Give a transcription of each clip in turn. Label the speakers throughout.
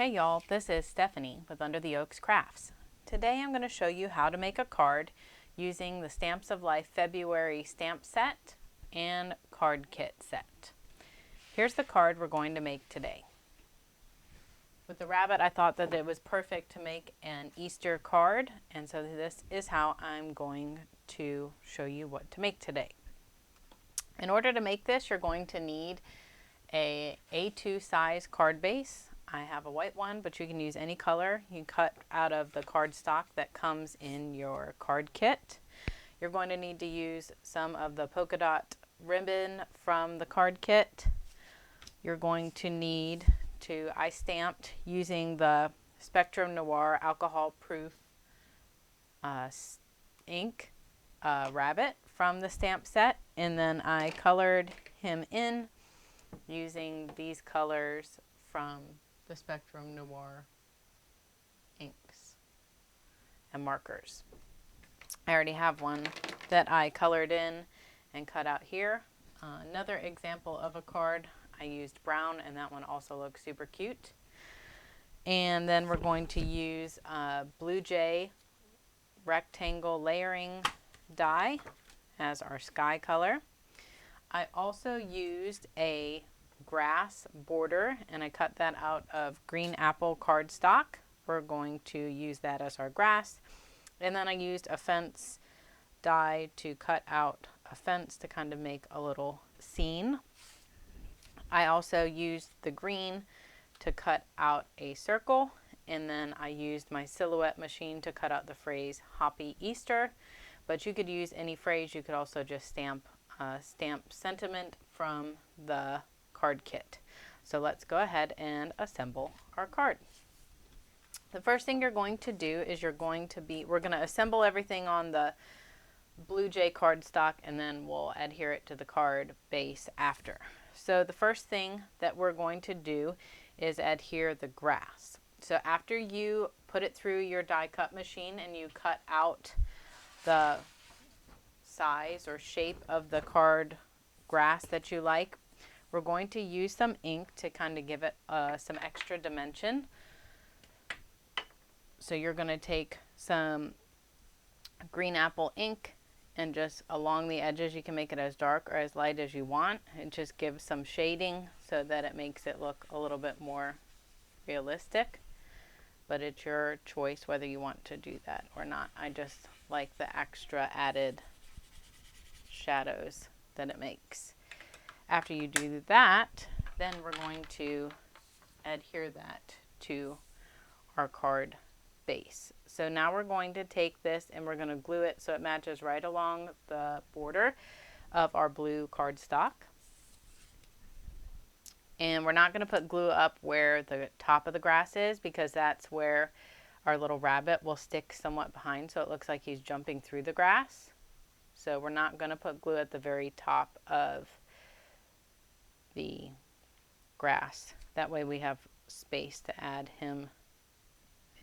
Speaker 1: Hey y'all, this is Stephanie with Under the Oaks Crafts. Today I'm going to show you how to make a card using the Stamps of Life February stamp set and card kit set. Here's the card we're going to make today. With the rabbit, I thought that it was perfect to make an Easter card, and so this is how I'm going to show you what to make today. In order to make this, you're going to need a A2 size card base. I have a white one, but you can use any color. You cut out of the cardstock that comes in your card kit. You're going to need to use some of the polka dot ribbon from the card kit. You're going to need I stamped using the Spectrum Noir alcohol proof ink rabbit from the stamp set, and then I colored him in using these colors from the Spectrum Noir inks and markers. I already have one that I colored in and cut out here. Another example of a card, I used brown, and that one also looks super cute. And then we're going to use Blue Jay rectangle layering die as our sky color. I also used a grass border, and I cut that out of green apple cardstock. We're going to use that as our grass. And then I used a fence die to cut out a fence to kind of make a little scene. I also used the green to cut out a circle, and then I used my silhouette machine to cut out the phrase Hoppy Easter, but you could use any phrase. You could also just stamp sentiment from the card kit. So let's go ahead and assemble our card. The first thing you're going to do is we're going to assemble everything on the Blue Jay cardstock, and then we'll adhere it to the card base after. So the first thing that we're going to do is adhere the grass. So after you put it through your die cut machine and you cut out the size or shape of the card grass that you like, we're going to use some ink to kind of give it some extra dimension. So you're going to take some green apple ink, and just along the edges you can make it as dark or as light as you want. It just gives some shading so that it makes it look a little bit more realistic, but it's your choice whether you want to do that or not. I just like the extra added shadows that it makes. After you do that, then we're going to adhere that to our card base. So now we're going to take this and we're going to glue it so it matches right along the border of our blue cardstock. And we're not going to put glue up where the top of the grass is, because that's where our little rabbit will stick somewhat behind, so it looks like he's jumping through the grass. So we're not going to put glue at the very top of the grass. That way we have space to add him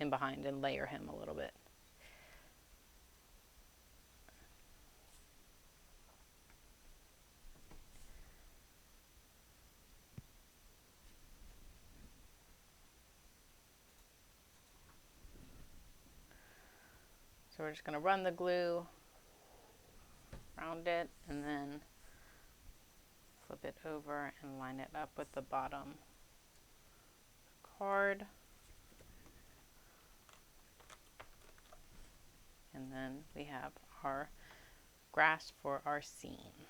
Speaker 1: in behind and layer him a little bit. So we're just going to run the glue around it and then flip it over and line it up with the bottom card. And then we have our grass for our scene.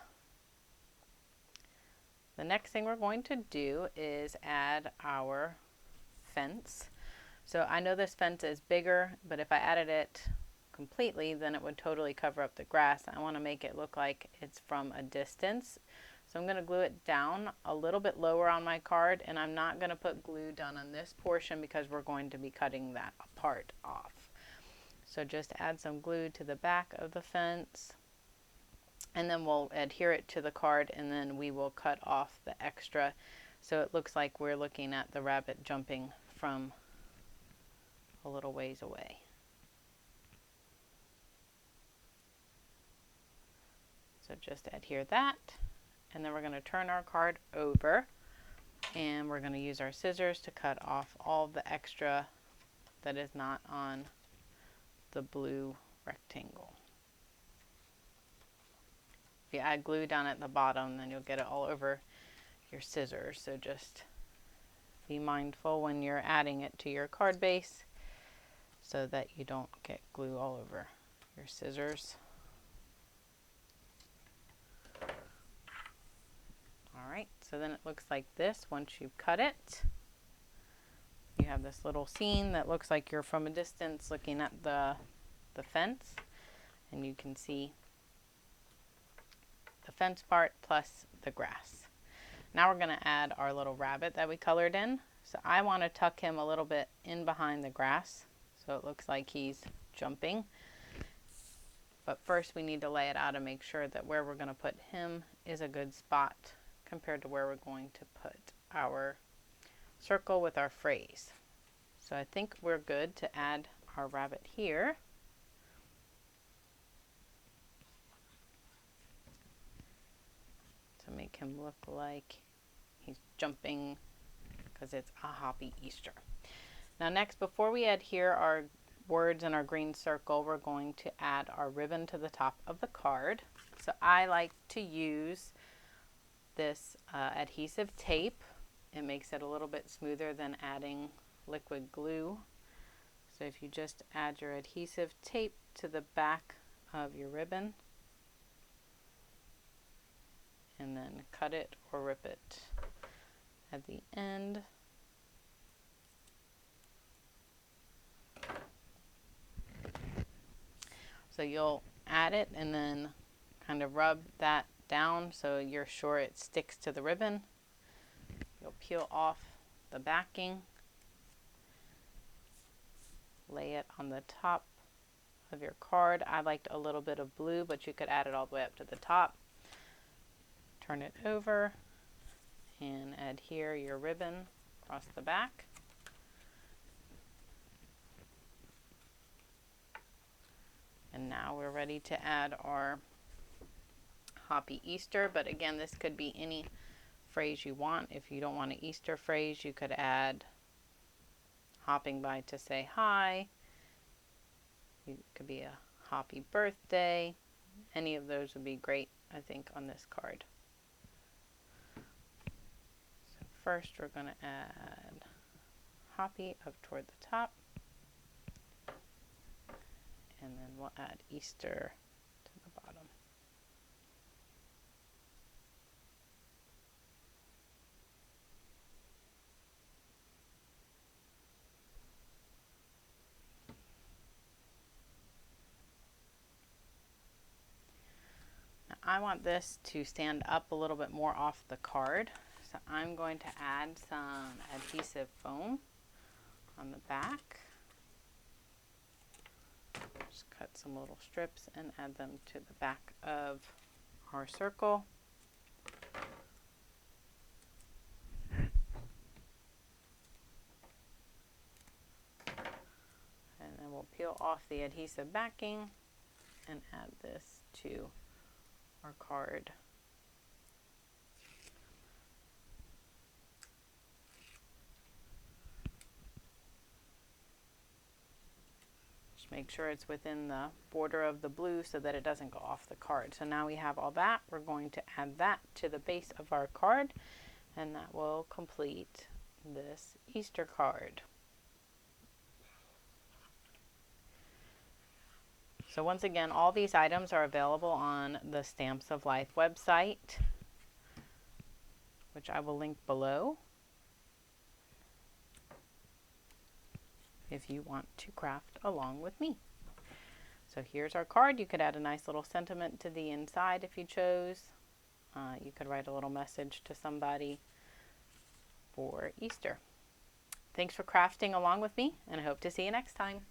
Speaker 1: The next thing we're going to do is add our fence. So I know this fence is bigger, but if I added it completely, then it would totally cover up the grass. I want to make it look like it's from a distance. So I'm going to glue it down a little bit lower on my card, and I'm not going to put glue down on this portion because we're going to be cutting that part off. So just add some glue to the back of the fence, and then we'll adhere it to the card, and then we will cut off the extra so it looks like we're looking at the rabbit jumping from a little ways away. So just adhere that, and then we're going to turn our card over And we're going to use our scissors to cut off all the extra that is not on the blue rectangle. If you add glue down at the bottom, then you'll get it all over your scissors. So just be mindful when you're adding it to your card base so that you don't get glue all over your scissors. Alright, so then it looks like this once you've cut it. You have this little scene that looks like you're from a distance looking at the fence, and you can see the fence part plus the grass. Now we're going to add our little rabbit that we colored in. So I want to tuck him a little bit in behind the grass so it looks like he's jumping. But first we need to lay it out and make sure that where we're going to put him is a good spot compared to where we're going to put our circle with our phrase. So I think we're good to add our rabbit here. To make him look like he's jumping because it's a Hoppy Easter. Now next, before we add here our words in our green circle, we're going to add our ribbon to the top of the card. So I like to use this adhesive tape. It makes it a little bit smoother than adding liquid glue. So if you just add your adhesive tape to the back of your ribbon and then cut it or rip it at the end. So you'll add it and then kind of rub that down so you're sure it sticks to the ribbon. You'll peel off the backing, lay it on the top of your card. I liked a little bit of blue, but you could add it all the way up to the top. Turn it over and adhere your ribbon across the back. And now we're ready to add our Hoppy Easter, but again, this could be any phrase you want. If you don't want an Easter phrase, you could add hopping by to say hi. It could be a happy birthday. Any of those would be great, I think, on this card. So first we're going to add Hoppy up toward the top. And then we'll add Easter to the bottom. Now I want this to stand up a little bit more off the card, so I'm going to add some adhesive foam on the back. Just cut some little strips and add them to the back of our circle. And then we'll peel off the adhesive backing and add this to our card. Make sure it's within the border of the blue so that it doesn't go off the card. So now we have all that. We're going to add that to the base of our card, and that will complete this Easter card. So once again, all these items are available on the Stamps of Life website, which I will link below if you want to craft along with me. So here's our card. You could add a nice little sentiment to the inside if you chose. You could write a little message to somebody for Easter. Thanks for crafting along with me, and I hope to see you next time.